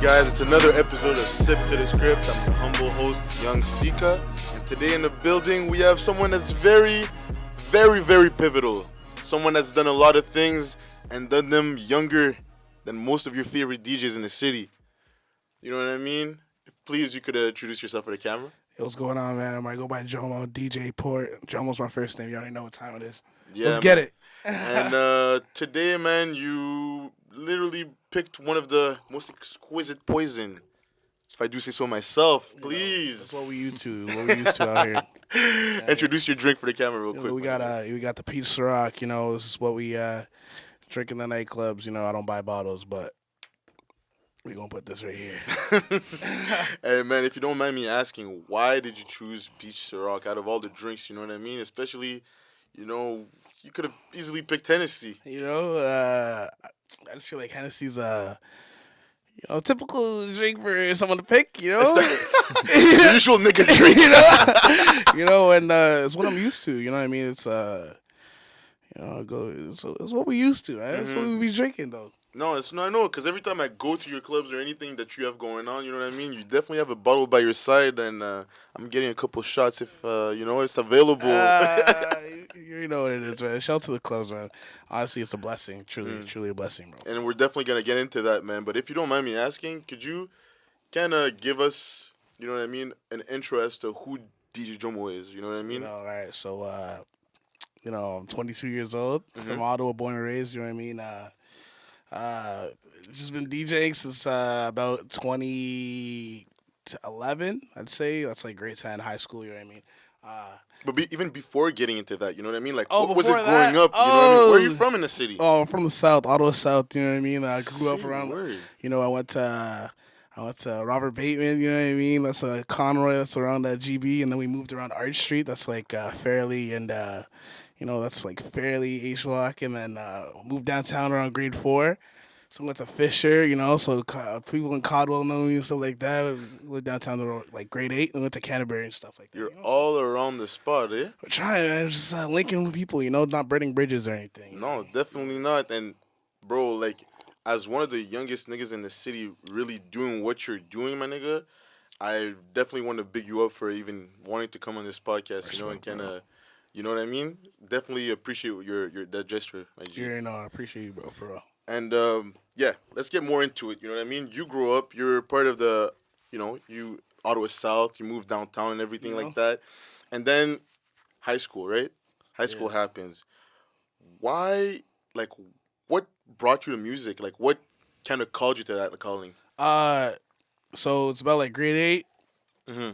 guys, it's another episode of Sip to the Script. I'm your humble host, Young Sika, and today in the building we have someone that's very, very pivotal. Someone that's done a lot of things and done them younger than most of your favorite DJs in the city. You know what I mean? Please, you could introduce yourself for the camera. Hey, what's going on, man? I go by Jomo, DJ Porte. Jomo's my first name. You already know what time it is. Yeah, Let's get it. And today, man, you literally picked one of the most exquisite poison, if I do say so myself. Please. That's what we used to out here. Introduce your drink for the camera real quick. We got the peach Ciroc. This is what we drink in the nightclubs. I don't buy bottles, but we gonna put this right here. Hey, man, if you don't mind me asking, why did you choose peach Ciroc out of all the drinks? You know what I mean? Especially, you could have easily picked Hennessy. I just feel like Hennessy's typical drink for someone to pick. It's the usual nigga drink. And it's what I'm used to. You know what I mean? It's it's what we used to, man. That's what we be drinking though. No, I know, because every time I go to your clubs or anything that you have going on, you know what I mean? You definitely have a bottle by your side, and I'm getting a couple shots if, it's available. You know what it is, man. Shout out to the clubs, man. Honestly, it's a blessing. Truly a blessing, bro. And we're definitely going to get into that, man. But if you don't mind me asking, could you kind of give us, you know what I mean, an intro as to who DJ Jomo is, you know what I mean? All right. So, I'm 22 years old. From Ottawa, born and raised, you know what I mean? Just been DJing since about 2011, I'd say. That's like grade 10, high school, you know what I mean? But even before getting into that, you know what I mean? Like, what was it growing up? You know what I mean? Where are you from in the city? Oh, I'm from the South, Ottawa South, you know what I mean? I grew up around, word. I went to Robert Bateman, you know what I mean? That's Conroy, that's around GB, and then we moved around Arch Street, that's like Fairleigh and, that's like Fairleigh, H-Block, and then moved downtown around grade 4. So we went to Fisher, so people in Caldwell know me and stuff like that. We went downtown to like grade 8 and went to Canterbury and stuff like that. You're all around the spot, eh? We're trying, man. Just linking with people, not burning bridges or anything. No, definitely not. And, bro, like, as one of the youngest niggas in the city really doing what you're doing, my nigga, I definitely want to big you up for even wanting to come on this podcast, and kind of, you know what I mean? Definitely appreciate your that gesture, my G. Yeah, no, I appreciate you, bro, for real. And, let's get more into it, you know what I mean? You grew up, you're part of the, you Ottawa South, you moved downtown and everything like that. And then high school, right? High school happens. Why, like, what brought you to music? Like, what kind of called you to that calling? So it's about, like, grade 8. Mm-hmm.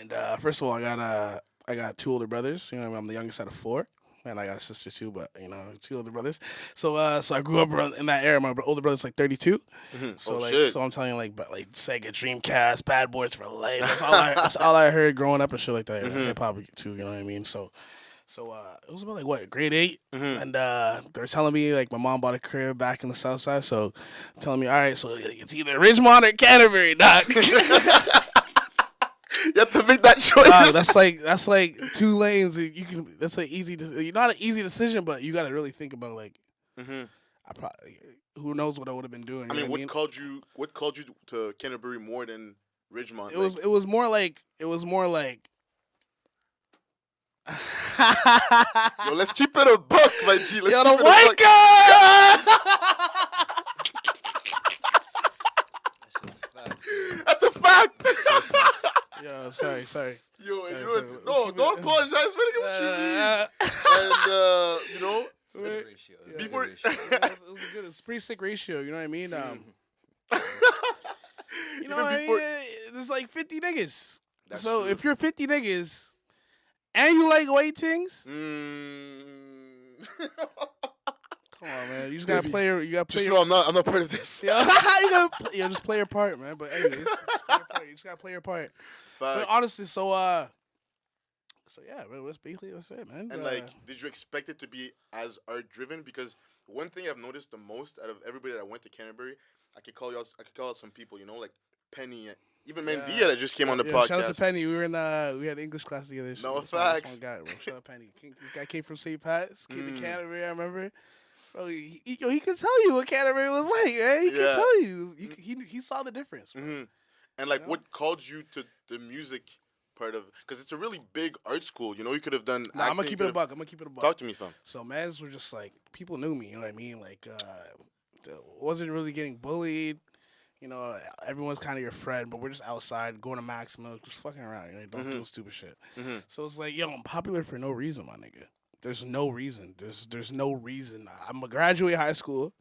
And, first of all, I got 2 older brothers. I'm the youngest out of 4. And I got a sister too, but 2 older brothers. So I grew up in that era. My older brother's like 32. Mm-hmm. So shit. so I'm telling you like Sega Dreamcast, Bad Boys for Life. That's all I heard growing up and shit like that. Hip hop too, you know what I mean? So it was about like grade 8, and they're telling me like my mom bought a crib back in the South Side. So telling me, all right, so it's either Ridgemont or Canterbury, doc. You have to make that choice. That's like 2 lanes. That's like not an easy decision, but you got to really think about like. Who knows what I would have been doing? I mean, what called you to Canterbury more than Ridgemont? It was more like. Yo, let's keep it a buck, my G. Let's Yo, keep the it white a buck. That's a fact. Yo, sorry. Yo, Sorry. don't apologize for what you mean. And before it was a pretty sick ratio. You know what I mean? There's like 50 niggas. That's so true. If you're 50 niggas and you like white things, come on, man. You just gotta play your. Just know I'm not part of this. Just play your part, man. But anyways, you just gotta play your part. But honestly, so yeah, man, that's it, man. And did you expect it to be as art driven? Because one thing I've noticed the most out of everybody that went to Canterbury, I could call out some people, like Penny, even Mendia that just came on the podcast. Shout out to Penny. We had English class together. No facts. Shout out Penny. Guy came from St. Pat's, came to Canterbury. I remember. Bro, he could tell you what Canterbury was like, man. He could tell you. He saw the difference, bro. Mm-hmm. And like, what called you to the music part of? Because it's a really big art school. You know, you could have done. Nah, I'm gonna keep it a buck. Talk to me, fam. So mans were just like people knew me. You know what I mean? Like, wasn't really getting bullied. You know, everyone's kind of your friend, but we're just outside going to Max Milk, just fucking around. You know, don't do stupid shit. Mm-hmm. So it's like, yo, I'm popular for no reason, my nigga. There's no reason. There's no reason. I'm gonna graduate high school.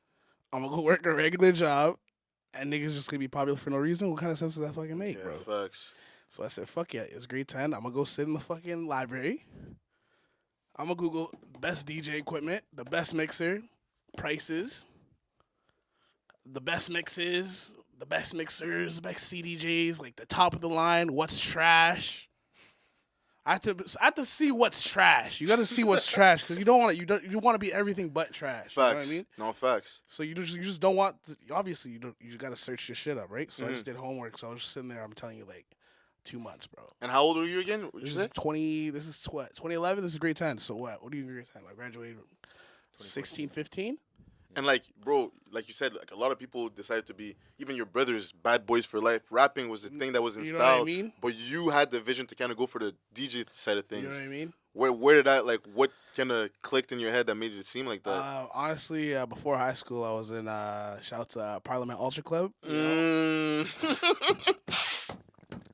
I'm gonna go work a regular job, and niggas just gonna be popular for no reason. What kind of sense does that fucking make, bro? Facts. So I said, fuck yeah, it's grade 10. I'm gonna go sit in the fucking library. I'm gonna Google best DJ equipment, the best mixer, prices, the best mixes, the best mixers, the best CDJs, like the top of the line, what's trash. I have to see what's trash. You got to see what's trash because you want to be everything but trash. Facts. You know what I mean? No facts. So you just don't want. Obviously, you got to search your shit up, right? So I just did homework. So I was just sitting there. I'm telling you, like 2 months, bro. And how old were you again? This is 20. This is what 2011. This is grade 10. So what? What do you in grade 10? I graduated 16, 15. And like, bro, like you said, like a lot of people decided to be, even your brothers, bad boys for life. Rapping was the thing that was in You know style. what I mean? But you had the vision to kind of go for the DJ side of things. You know what I mean? Where did that, like, what kind of clicked in your head that made it seem like that? Honestly, before high school, I was in, shout out to Parliament Ultra Club.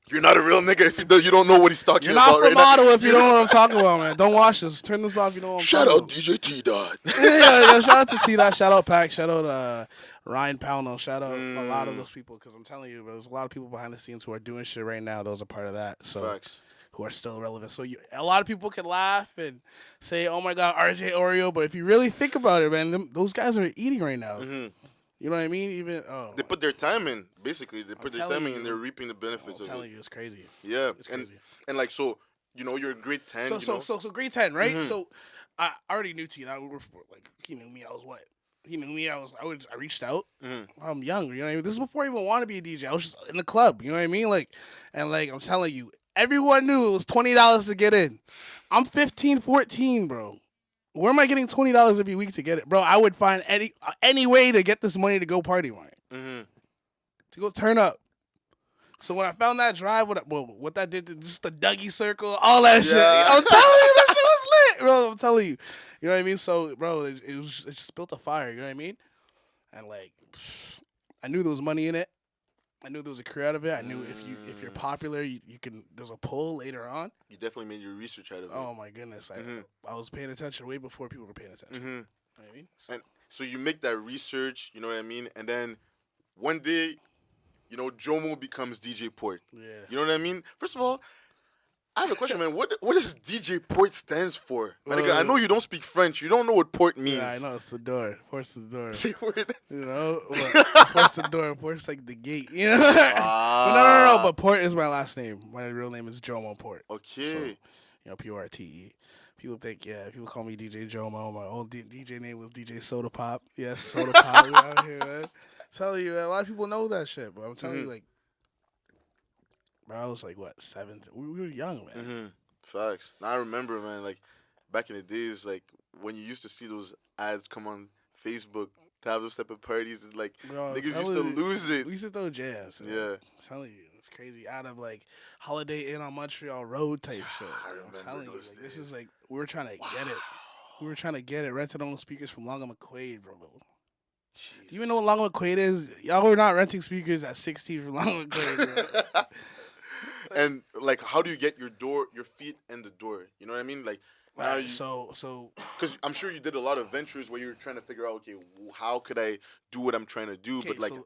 You're not a real nigga if you don't know what he's talking about. You're not from Ottawa if you don't know what I'm talking about, man. Don't watch this. Turn this off if you know what I'm talking about. Shout out DJ T-Dot. yeah, shout out to T-Dot. Shout out Pac. Shout out Ryan Pownell. Shout out a lot of those people because I'm telling you, there's a lot of people behind the scenes who are doing shit right now. Those are part of that. So. Facts. Who are still relevant. So a lot of people can laugh and say, oh, my God, RJ Oreo. But if you really think about it, man, those guys are eating right now. Mm-hmm. You know what I mean? They put their time in, basically. They put their time in and they're reaping the benefits of it. I'm telling you, it's crazy. Yeah. It's crazy. And like, so, you know, you're in grade 10. So grade 10, right? Mm-hmm. So I already knew T. Like, he knew me. I was what? He knew me. I reached out. Mm-hmm. I'm young. You know what I mean? This is before I even wanted to be a DJ. I was just in the club. You know what I mean? Like, and like, I'm telling you, everyone knew it was $20 to get in. I'm 15, 14, bro. Where am I getting $20 every week to get it? Bro, I would find any way to get this money to go party, man. Mm-hmm. To go turn up. So when I found that drive, what that did, just the Dougie circle, all that shit. I'm telling you, that shit was lit, bro. I'm telling you. You know what I mean? So, bro, it just built a fire, you know what I mean? And, like, I knew there was money in it. I knew there was a career out of it. I knew if you're popular, you can. There's a pull later on. You definitely made your research out of it. Oh my goodness, I was paying attention way before people were paying attention. Mm-hmm. You know what I mean? And so you make that research. You know what I mean? And then one day, you know, Jomo becomes DJ Porte. Yeah. You know what I mean? First of all, I have a question, man. What does DJ Porte stands for? I know you don't speak French. You don't know what Porte means. Yeah, I know. It's the door. Porte's the door. Say word. You know? Porte's the door. Porte's like the gate. You know? But no. But Porte is my last name. My real name is Jomo Porte. Okay. So, you know, Porte. People think, people call me DJ Jomo. My old DJ name was DJ Soda Pop. Yes, Soda Pop. We out here, man. I'm telling you, man, a lot of people know that shit, but I'm telling you, like, bro, I was like, what, 7? We were young, man. Mm-hmm. Facts. Now I remember, man, like, back in the days, like, when you used to see those ads come on Facebook to have those type of parties, and, like, niggas used to lose it. We used to throw jams. Yeah. I'm telling you, it's crazy. Out of, like, Holiday Inn on Montreal Road type shit. I'm telling you, like, this is, like, we were trying to get it. We were trying to get it. Rented on speakers from Long and McQuaid, bro. Jesus. Do you even know what Long and McQuaid is? Y'all were not renting speakers at 16 from Long and McQuaid, bro. And like, how do you get your feet in the door? You know what I mean? Like, now you. So. Because I'm sure you did a lot of ventures where you were trying to figure out, okay, how could I do what I'm trying to do? Okay, but like, so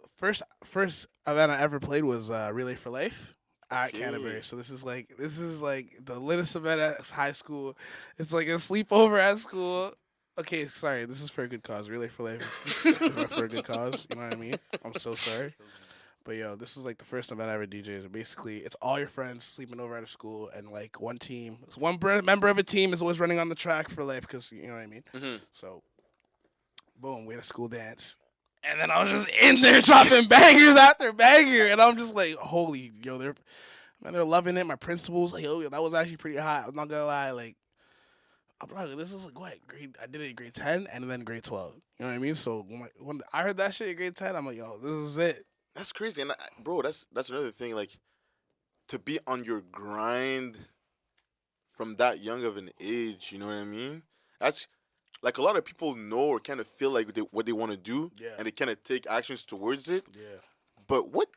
first event I ever played was Relay for Life at Canterbury. So this is like the latest event at high school. It's like a sleepover at school. Okay, sorry, this is for a good cause. Relay for Life is for a good cause. You know what I mean? I'm so sorry. But, yo, this is, like, the first event I ever DJed. Basically, it's all your friends sleeping over at a school, and, like, one team. One member of a team is always running on the track for life because, you know what I mean? Mm-hmm. So, boom, we had a school dance. And then I was just in there dropping bangers after banger. And I'm just like, holy, yo, they're loving it. My principal's like, oh, that was actually pretty hot. I'm not going to lie. Like, This is like what grade? I did it in grade 10 and then grade 12. You know what I mean? So when I heard that shit in grade 10, I'm like, yo, this is it. That's crazy, and bro, that's another thing. Like to be on your grind from that young of an age. You know what I mean? That's like a lot of people know or kind of feel like what they want to do, Yeah. and they kind of take actions towards it. Yeah. But what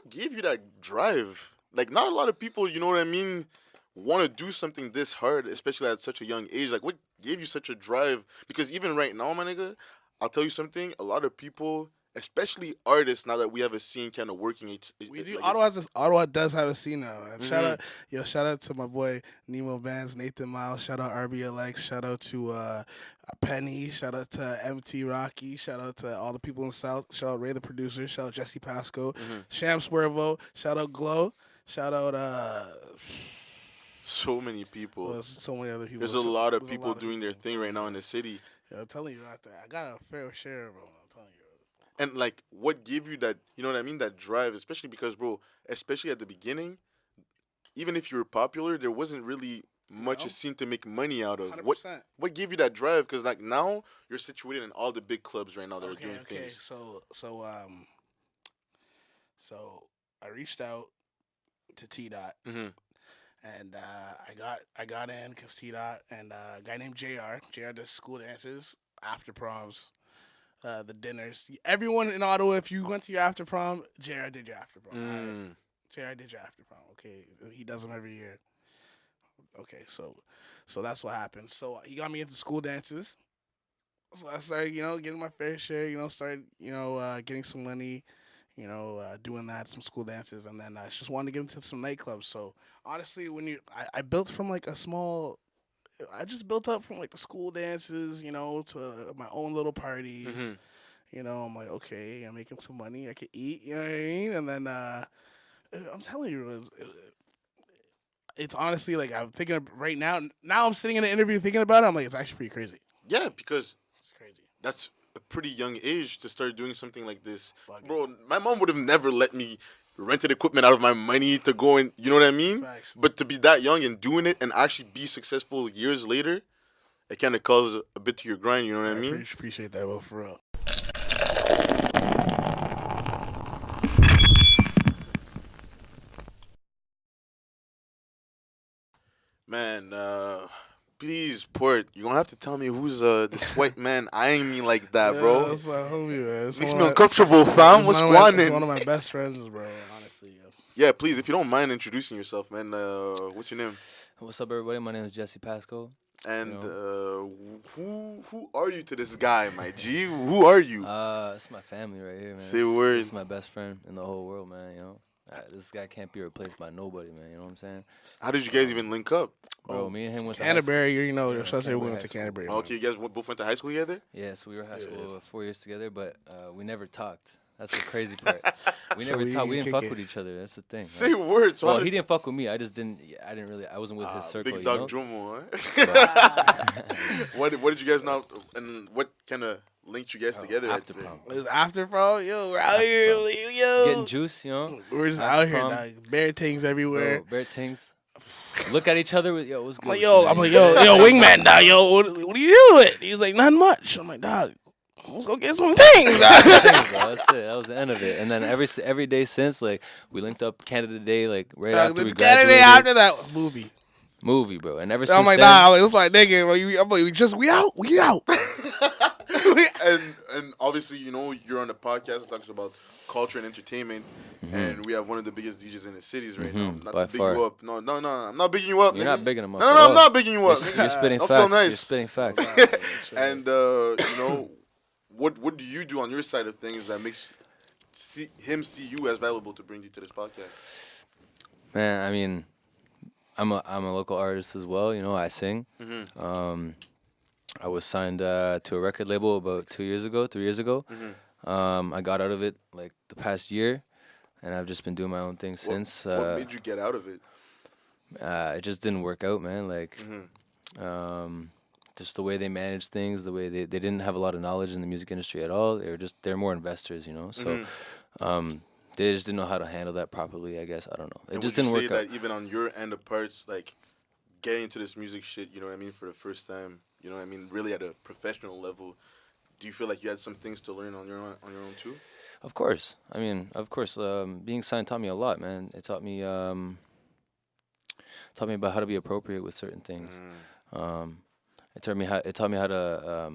gave you that drive? Like, not a lot of people, you know what I mean, want to do something this hard, especially at such a young age. Like, what gave you such a drive? Because even right now, my nigga, I'll tell you something. A lot of people, especially artists, now that we have a scene kind of working. We do. Like Ottawa does have a scene now. And Mhm. shout out to my boy Nemo Bands, Nathan Miles. Shout out RBLX. Shout out to Penny. Shout out to MT Rocky. Shout out to all the people in the South. Shout out Ray the producer. Shout out Jesse Pasco. Mhm. Sham Swervo. Shout out Glow. Shout out So many people. so many other people. There's a lot of There's a people lot of doing their thing right now in the city. Yeah, I'm telling you out there. I got a fair share, bro. I'm telling you. And like, what gave you that? You know what I mean? That drive, especially because, bro, especially at the beginning, even if you were popular, there wasn't really much No. a scene to make money out of. 100%. What gave you that drive? Because like now you're situated in all the big clubs right now that are doing Okay. things. So I reached out to T Dot. Mm-hmm. And I got in because T Dot and a guy named JR does school dances, after proms, the dinners. Everyone in Ottawa, if you went to your after prom, JR did your after prom. Mm. JR did your after prom. Okay, he does them every year. Okay, so that's what happened. So he got me into school dances. So I started, getting my fair share. Started, getting some money. Doing that, some school dances, and then I just wanted to get into some nightclubs. So honestly, I built from like I just built up from like the school dances, to my own little parties. Mm-hmm. I'm like, okay, I'm making some money, I could eat, you know what I mean? And then I'm telling you, it's honestly like I'm thinking of right now. Now I'm sitting in an interview thinking about it. I'm like, it's actually pretty crazy. Yeah, because It's crazy. that's a pretty young age to start doing something like this. Bugging. Bro, my mom would have never let me rented equipment out of my money to go and, you know what I mean? Facts. But to be that young and doing it and actually be successful years later, it kind of calls a bit to your grind, you know what I mean? Appreciate that, bro, for real. Man, please, Porte, you're going to have to tell me who's this white man eyeing me like that, bro. That's my homie, man. Makes me uncomfortable, fam. What's going It's on? one of my best friends, bro, honestly. Yo. Yeah, please, if you don't mind introducing yourself, man, what's your name? What's up, everybody? My name is Jesse Pasco. And who are you to this guy, my G? Who are you? It's my family right here, man. Say words. This is my best friend in the whole world, man. This guy can't be replaced by nobody, man. You know what I'm saying? How did you guys even link up? Bro, me and him went Canterbury, to high should I say we Canterbury went to High School. Canterbury. Okay, you guys both went to high school together? Yeah, so we were in high school 4 years together, but we never talked. That's the crazy part. We So never we talked. We didn't didn't fuck kick with it. each other. That's the thing. Say words. So Well, how he did- didn't fuck with me. I didn't really. I wasn't with his circle. Big you dog know? Jomo, huh? What did you guys now, and what kind of linked you guys together? After at the- prom. It was after, bro. Yo, we're out here, yo. Getting juice, you know? We're just After out here, prom. dog. Bear things everywhere. Bro, bare things. Look at each other with, yo, what's good? I'm like, with yo, you, I'm man? like, yo, wingman, dog. Yo, what are you doing? He was like, nothing much. I'm like, dog, let's go get some things, dog. Things, bro. That's it. That was the end of it. And then every day since, like, we linked up Canada Day, like, right after The we Canada graduated. after that movie. Bro. And ever since I'm like, then, nah, I'm like, that's my nigga, bro. I'm like, we out. and obviously, you're on a podcast that talks about culture and entertainment, and we have one of the biggest DJs in the cities right now. Not by to big far. you up. No, I'm not bigging you up. You're nigga. not bigging him up. No, at I'm all. not bigging you up. You're spitting Don't facts. feel nice. You're spitting facts. And what do you do on your side of things that makes him see you as valuable to bring you to this podcast? Man, I mean, I'm a local artist as well. I sing. I was signed to a record label about 3 years ago. I got out of it like the past year, and I've just been doing my own thing since. What made you get out of it? It just didn't work out, man. Like, just the way they managed things, the way they didn't have a lot of knowledge in the music industry at all. They're more investors, So, they just didn't know how to handle that properly. I guess I don't know. It And just would didn't you work say out. that even on your end of parts, like getting into this music shit, you know what I mean, for the first time, you know what I mean, really at a professional level, do you feel like you had some things to learn on your own too? Of course. I mean, of course. Being signed taught me a lot, man. It taught me about how to be appropriate with certain things. It taught me how to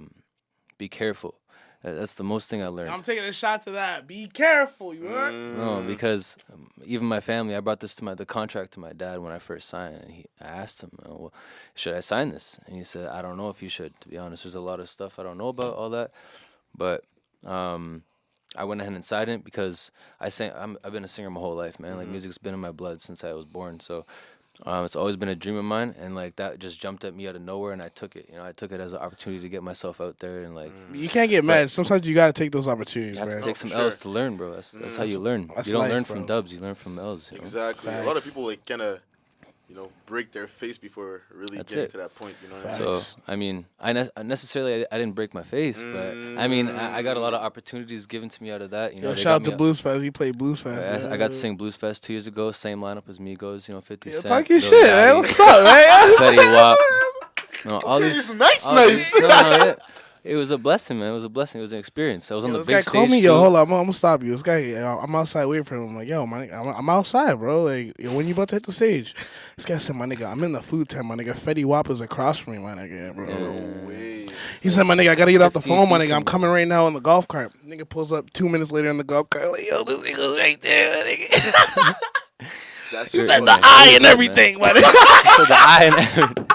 be careful. That's the most thing I learned. I'm taking a shot to that. Be careful, you heard? No, because even my family, I brought this to the contract to my dad when I first signed it. And I asked him, well, should I sign this? And he said, I don't know if you should, to be honest. There's a lot of stuff I don't know about all that. But I went ahead and signed it because I've been a singer my whole life, man. Like, music's been in my blood since I was born. So it's always been a dream of mine, and like that just jumped at me out of nowhere, and I took it. You know, I took it as an opportunity to get myself out there, and like you can't get mad. Sometimes you gotta take those opportunities. You have man. to take some L's to learn, bro. That's how you learn. You don't learn from dubs. You learn from L's. You know? Exactly. Facts. A lot of people like kind of, you know, break their face before really getting to that point. You know what I mean? So I mean, I didn't break my face, but I mean, I got a lot of opportunities given to me out of that. You know, shout out to Blues Fest. He played Blues Fest. I got to sing Blues Fest 2 years ago. Same lineup as Migos. You know, 50 Cent. Talk your shit, man. What's up, man? Fetty Wap. No, all these nice. It was a blessing, man. It was a blessing. It was an experience. I was on the This big guy stage. called me, hold up, I'm gonna stop you. This guy, I'm outside waiting for him. I'm like, yo, my nigga, I'm outside, bro. Like, when you about to hit the stage? This guy said, my nigga, I'm in the food tent, my nigga. Fetty Wap is across from me, my nigga, bro. No way. He said, my nigga, I gotta get off the phone, my nigga. I'm coming right now on the golf cart. Nigga pulls up 2 minutes later in the golf cart. Like, yo, this nigga's right there, my nigga. He said the eye and everything, my nigga. He said the eye and everything.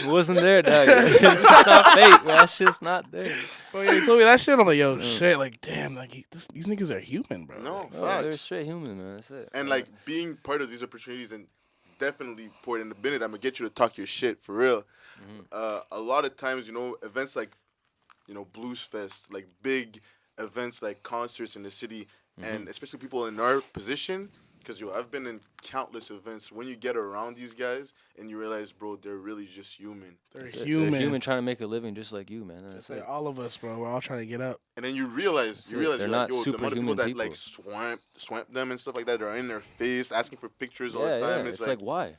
It wasn't there, dog. It's not fake, man. That shit's not there. Bro, yeah, he told me that shit. I'm like, yo, shit, like, damn, like, these niggas are human, bro. No, like, facts. They're straight human, man. That's it. And like being part of these opportunities, and definitely Porte, in a minute, I'm gonna get you to talk your shit for real. A lot of times, you know, events like, you know, Blues Fest, like big events like concerts in the city, and especially people in our position, because I've been in countless events. When you get around these guys and you realize, bro, they're really just human. They're They're human. human trying to make a living just like you, man. That's Like it. all of us, bro. We're all trying to get up. And then you realize they're you're not like, yo, the amount of people superhuman that people. like swamp them and stuff like that, they're in their face asking for pictures all the time. It's like, why?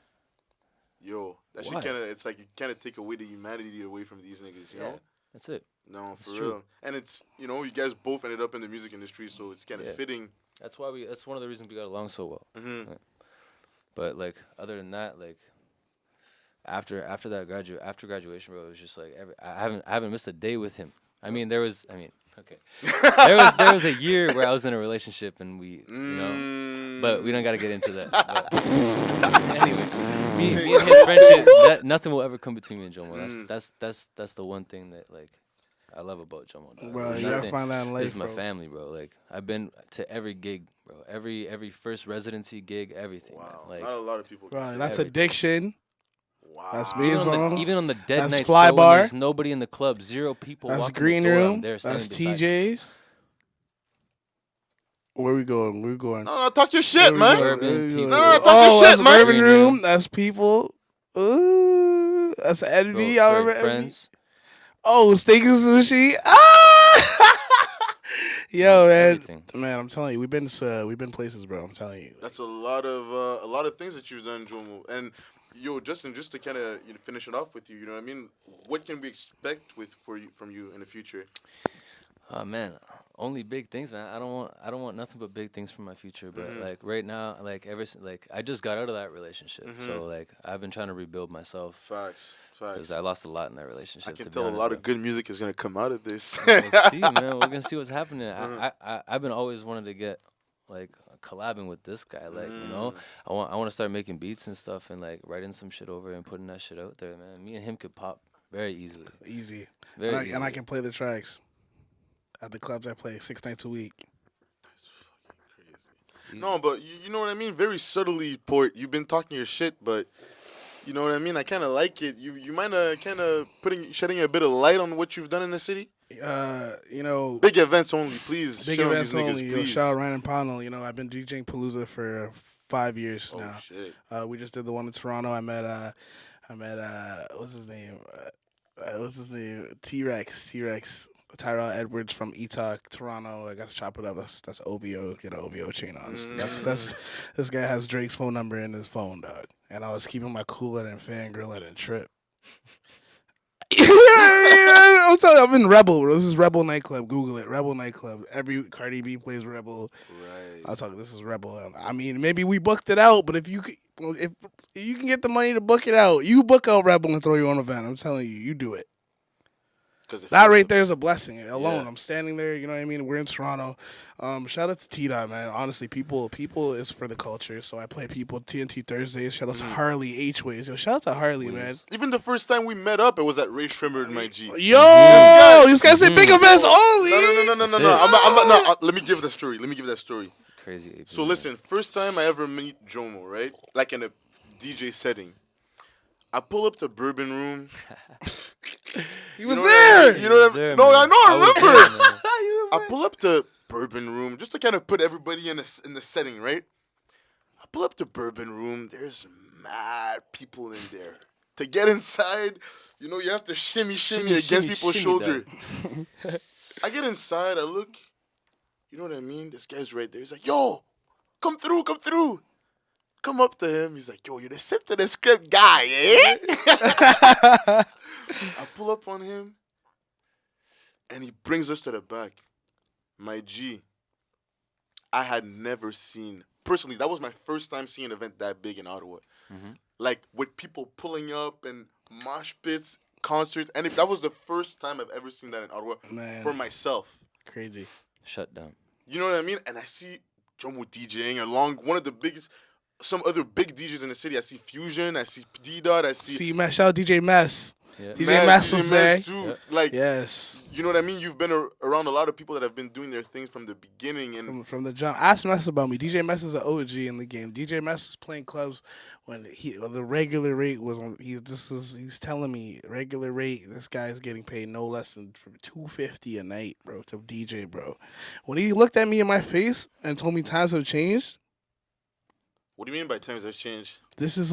Yo, that shit Why? it's like you kind of take away the humanity away from these niggas, you know? That's it. No, for true. real. And it's, you know, you guys both ended up in the music industry, so it's kind of fitting. That's why that's one of the reasons we got along so well. Mm-hmm. But like, other than that, like, after graduation, bro, it was just like I haven't missed a day with him. Okay. There was a year where I was in a relationship and we, you know, but we don't got to get into that. But anyway, me and his friendship, nothing will ever come between me and Jomo. That's the one thing that like I love about Jomo. Bro, you gotta find that in life, This is my bro. family, bro. Like, I've been to every gig, bro. Every first residency gig, everything. Wow. Man. Like, Not a lot of people can Bro, say that's that. addiction. Wow. That's me song. even on the dead That's nights, Fly bro, when Bar. there's nobody in the club, 0 people. That's walking Green the door, I'm Room. there That's standing beside you. TJ's. Where we going? Where we going? No, talk your shit, man. Suburban people. No, talk Oh, your that's shit, man. Urban Room. That's People. Ooh, that's Envy. I remember Envy. Friends. Oh, Steak and Sushi. Ah! Yo, man. Everything. Man, I'm telling you, we've been places, bro. I'm telling you. That's a lot of things that you've done, Jomo. And yo, Justin, just to kind of finish it off with you, you know what I mean? What can we expect from you in the future? Oh man, only big things, man. I don't want nothing but big things for my future. But like right now, like I just got out of that relationship, so like I've been trying to rebuild myself. Facts. Because I lost a lot in that relationship. I can to be tell a honest, lot bro. of good music is gonna come out of this. We'll see, man. We're gonna see what's happening. I've been always wanted to get like collabing with this guy. Like you know, I want to start making beats and stuff and like writing some shit over and putting that shit out there, man. Me and him could pop very easily. Easy. Very And I easily. can play the tracks at the clubs I play 6 nights a week. No, but you know what I mean? Very subtly, Port. You've been talking your shit, but you know what I mean? I kind of like it. You mind kind of shedding a bit of light on what you've done in the city? You know, Big events only, please. big Shit on events these niggas, only. Yo, please. shout out Ryan Pownell. You know, I've been DJing Palooza for 5 years Oh now. shit. We just did the one in Toronto. I met what's his name? What's his name? T-Rex. Tyrell Edwards from Etok, Toronto. I got to chop it up. That's OVO. Get an OVO chain on. That's this guy has Drake's phone number in his phone, dog. And I was keeping my cooler and fangirl and trip. I'm telling you, I'm in Rebel, bro. This is Rebel nightclub. Google it, Rebel nightclub. Every Cardi B plays Rebel. Right. I'll talk. This is Rebel. I mean, maybe we booked it out, but if you can get the money to book it out, you book out Rebel and throw your own event. I'm telling you, you do it. That right there is a blessing alone. Yeah. I'm standing there, you know what I mean? We're in Toronto. Shout out to T-Dot, man. Honestly, people is for the culture. So I play people TNT Thursdays. Shout out to Harley H-Ways. Yo, shout out to Harley, man. Even the first time we met up, it was at Ray Shrimmer and my G. Yo, this guy said big events only. No. Let me give that story. Crazy. So listen, first time I ever meet Jomo, right? Like in a DJ setting. I pull up to Bourbon Room. He was there. You know what I mean? No, I know. I remember. I pull up to Bourbon Room just to kind of put everybody in the setting, right? I pull up to Bourbon Room. There's mad people in there. To get inside, you know, you have to shimmy against people's shoulder. I get inside. I look. You know what I mean? This guy's right there. He's like, "Yo, come through." Come up to him. He's like, "Yo, you're the sip to the script guy, eh?" I pull up on him, and he brings us to the back. My G, I had never seen, personally, that was my first time seeing an event that big in Ottawa. Mm-hmm. Like, with people pulling up and mosh pits, concerts, and that was the first time I've ever seen that in Ottawa for myself. Crazy. Shut down. You know what I mean? And I see Jomo DJing along one of the biggest... Some other big DJs in the city. I see Fusion. I see D-Dot. I see... Shout out DJ Mess. Yeah. DJ Mess was there. Too. Yeah. Like, yes. You know what I mean? You've been around a lot of people that have been doing their things from the beginning. And from the jump. Ask Mess about me. DJ Mess is an OG in the game. DJ Mess was playing clubs when the regular rate was on... He's telling me, regular rate, this guy's getting paid no less than $250 a night, bro, to DJ, bro. When he looked at me in my face and told me times have changed... What do you mean by times have changed? This is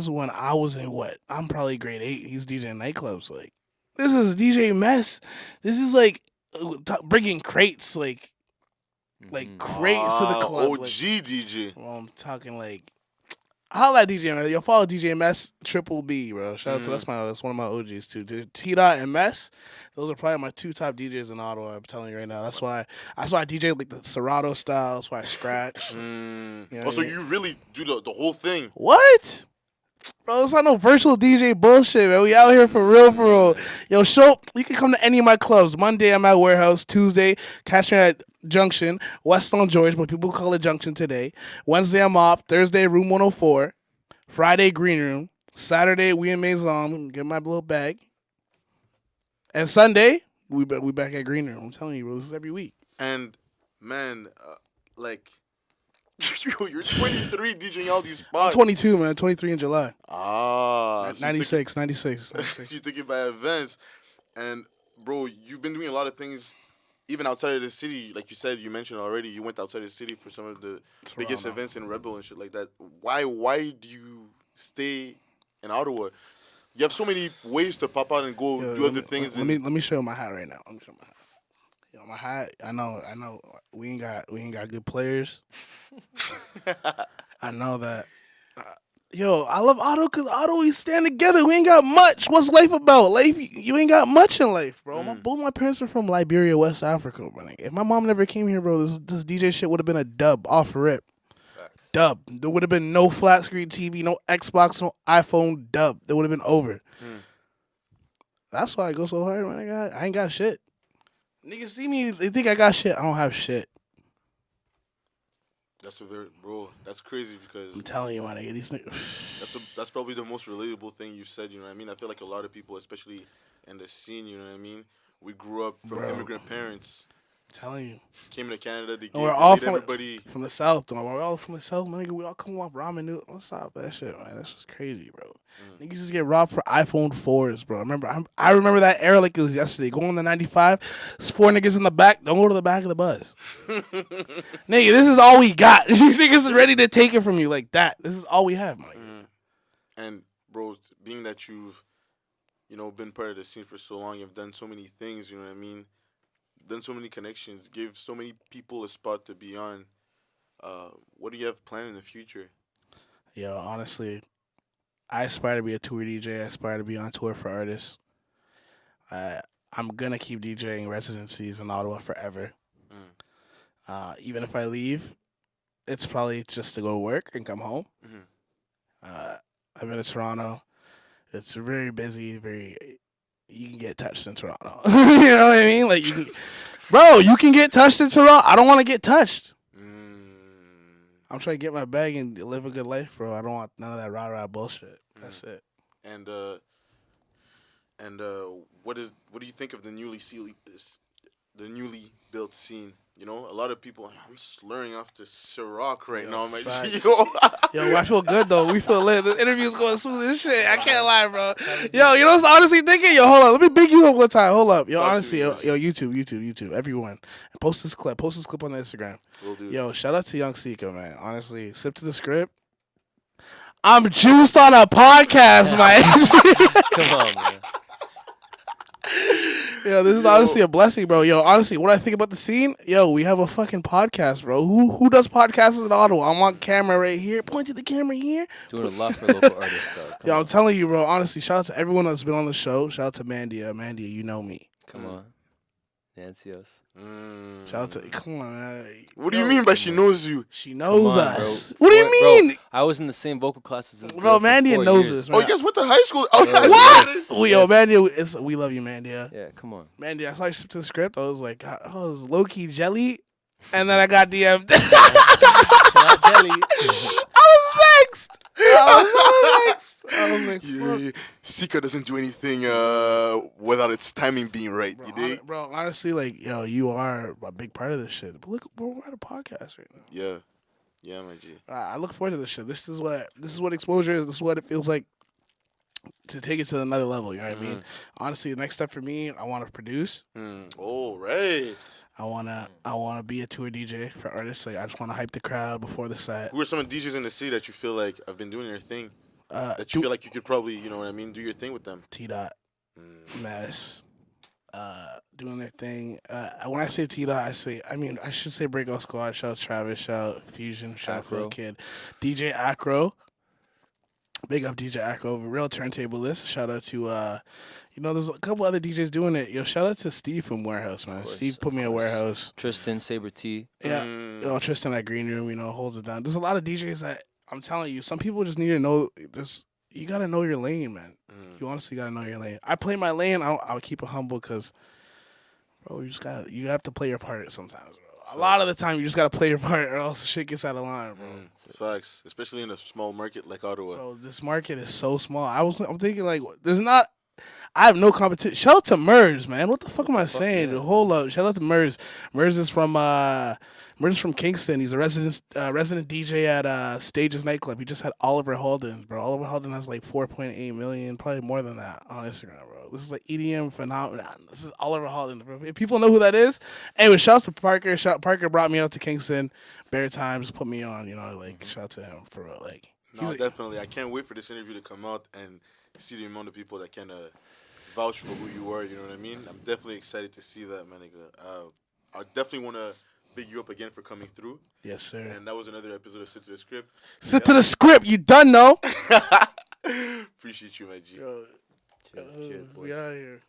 when I was in what? I'm probably grade 8. He's DJing nightclubs. Like, this is DJ Mess. This is like bringing crates, like crates to the club. OG DJ. Well, I'm talking like, holla at DJ Mess. Yo, follow DJ Mess Triple B, bro. Shout out to that's one of my OGs too. T-Dot and Mess. Those are probably my 2 top DJs in Ottawa. I'm telling you right now. That's why I DJ like the Serato style. That's why I scratch. You know so you really do the whole thing? What? Bro, it's not no virtual DJ bullshit, man. We out here for real. Yo, you can come to any of my clubs. Monday, I'm at Warehouse. Tuesday, catch me at Junction, West on George, but people call it Junction today. Wednesday, I'm off. Thursday, Room 104. Friday, Green Room. Saturday, we in Maison. Get my little bag. And Sunday, we back at Green Room. I'm telling you, bro, this is every week. And, man, you're 23 DJing all these spots. I'm 22, man. 23 in July. 96. You took it by advance. And, bro, you've been doing a lot of things even outside of the city. Like you said, you mentioned already, you went outside the city for some of the biggest events in Rebel and shit like that. Why do you stay in Ottawa? You have so many ways to pop out and go do other things. Let me show you my hat right now. Let me show my hat. Yo, my hat. I know. We ain't got good players. I know that. Yo, I love Otto because Otto, we stand together. We ain't got much. What's life about? Life, you ain't got much in life, bro. Both my parents are from Liberia, West Africa, bro. If my mom never came here, bro, this DJ shit would have been a dub off rip. Dub. There would have been no flat screen TV, no Xbox, no iPhone. Dub. It would have been over. That's why I go so hard, man. I ain't got shit. Niggas see me, they think I got shit. I don't have shit. That's crazy because I'm telling you, man, I get these niggas. That's probably the most relatable thing you've said. You know what I mean? I feel like a lot of people, especially in the scene, you know what I mean. We grew up from immigrant parents. I'm telling you. Came to Canada. We're all from the South, though. We're all from the South, man. We all come off ramen noodles. What's up, that shit, man? That's just crazy, bro. Niggas just get robbed for iPhone 4s, bro. I remember that era like it was yesterday. Going to 95, there's 4 niggas in the back. Don't go to the back of the bus. Nigga, this is all we got. You niggas is ready to take it from you like that. This is all we have, man. And, bro, being that you've been part of the scene for so long. You've done so many things. You know what I mean? Done so many connections. Give so many people a spot to be on. What do you have planned in the future? Yo, honestly, I aspire to be a tour DJ. I aspire to be on tour for artists. I'm gonna keep DJing residencies in Ottawa forever. Even if I leave, it's probably just to go to work and come home. I've been to Toronto. It's very busy. You can get touched in Toronto. You know what I mean? Like, you can get touched in Toronto. I don't want to get touched. I'm trying to get my bag and live a good life, bro. I don't want none of that rah-rah bullshit. That's it. And what do you think of the newly built scene? You know, a lot of people. I'm slurring off to Ciroc right now, my G. Yo, I feel good though. We feel lit. This interview's going smooth as shit. I can't lie, bro. Yo, you know what I'm honestly thinking? Yo, hold up. Let me big you up one time. Hold up. Yo, honestly, YouTube, everyone. Post this clip on the Instagram. Will do. Yo, shout out to Young Sika, man. Honestly, sip to the script. I'm juiced on a podcast, man. Come on, man. Yo, this is honestly a blessing, bro. Yo, honestly, what I think about the scene, yo, we have a fucking podcast, bro. Who does podcasts in Ottawa? I'm on camera right here. Point to the camera here. Doing a lot for local artists, though. Yo, I'm telling you, bro. Honestly, shout out to everyone that's been on the show. Shout out to Mandia. Mandia, you know me. Come on. Nancios. Shout out to... Come on, man. What do you mean by she knows you? She knows on, us. bro. What do you mean? Bro, I was in the same vocal classes as Bro, Mandia knows us, man. Oh, you guys went to high school? Oh, Yeah, What? yes. Yo, Mandia, we love you, Mandia. Yeah, come on. Mandia, I saw you sip to the script. I was like, I was low-key jelly. And then I got DM'd. Not jelly. I was vexed. I was like, fuck. Sika doesn't do anything without its timing being right. You dig? Bro, honestly, like, yo, you are a big part of this shit. But look, bro, we're at a podcast right now. Yeah, my G. I look forward to this shit. This is what exposure is. This is what it feels like to take it to another level. You know what I mean? Honestly, the next step for me, I want to produce. All right. I wanna be a tour DJ for artists. Like, I just want to hype the crowd before the set. Who are some of the DJs in the city that you feel like have been doing their thing? That you feel like you could probably, you know what I mean, do your thing with them? T-Dot, Mess, doing their thing. When I say T-Dot, I should say Breakout Squad. Shout out Travis. Shout out Fusion. Shout out Phil Kid. DJ Acro. Big up DJ Acro, real turntablist. Shout out to, there's a couple other DJs doing it. Yo, shout out to Steve from Warehouse, man. Steve put me in Warehouse. Tristan, Saber T. Yeah. Yo, Tristan at Green Room, holds it down. There's a lot of DJs that, I'm telling you, some people just need to know, you got to know your lane, man. You honestly got to know your lane. I play my lane. I'll keep it humble because, bro, you have to play your part sometimes, bro. A lot of the time, you just gotta play your part, or else shit gets out of line, bro. Facts, especially in a small market like Ottawa. Bro, this market is so small. I'm thinking like, I have no competition. Shout out to Mers, man. What the fuck am I saying? Yeah. Hold up. Shout out to Mers. Mers is from Kingston. He's a resident DJ at Stages nightclub. He just had Oliver Halden, bro. Oliver Halden has like 4.8 million, probably more than that on Instagram, bro. This is like EDM phenomenon. This is Oliver Halden, bro. If people know who that is. Anyway, shout out to Parker. Parker brought me out to Kingston. Bear Times put me on, shout out to him for real. Like, no, definitely. I can't wait for this interview to come out and see the amount of people that can vouch for who you are, you know what I mean? I'm definitely excited to see that, man. I definitely want to big you up again for coming through. Yes, sir. And that was another episode of Sit to the Script. Sit to the script. You done, know? Appreciate you, my G. Cheers, We out of here.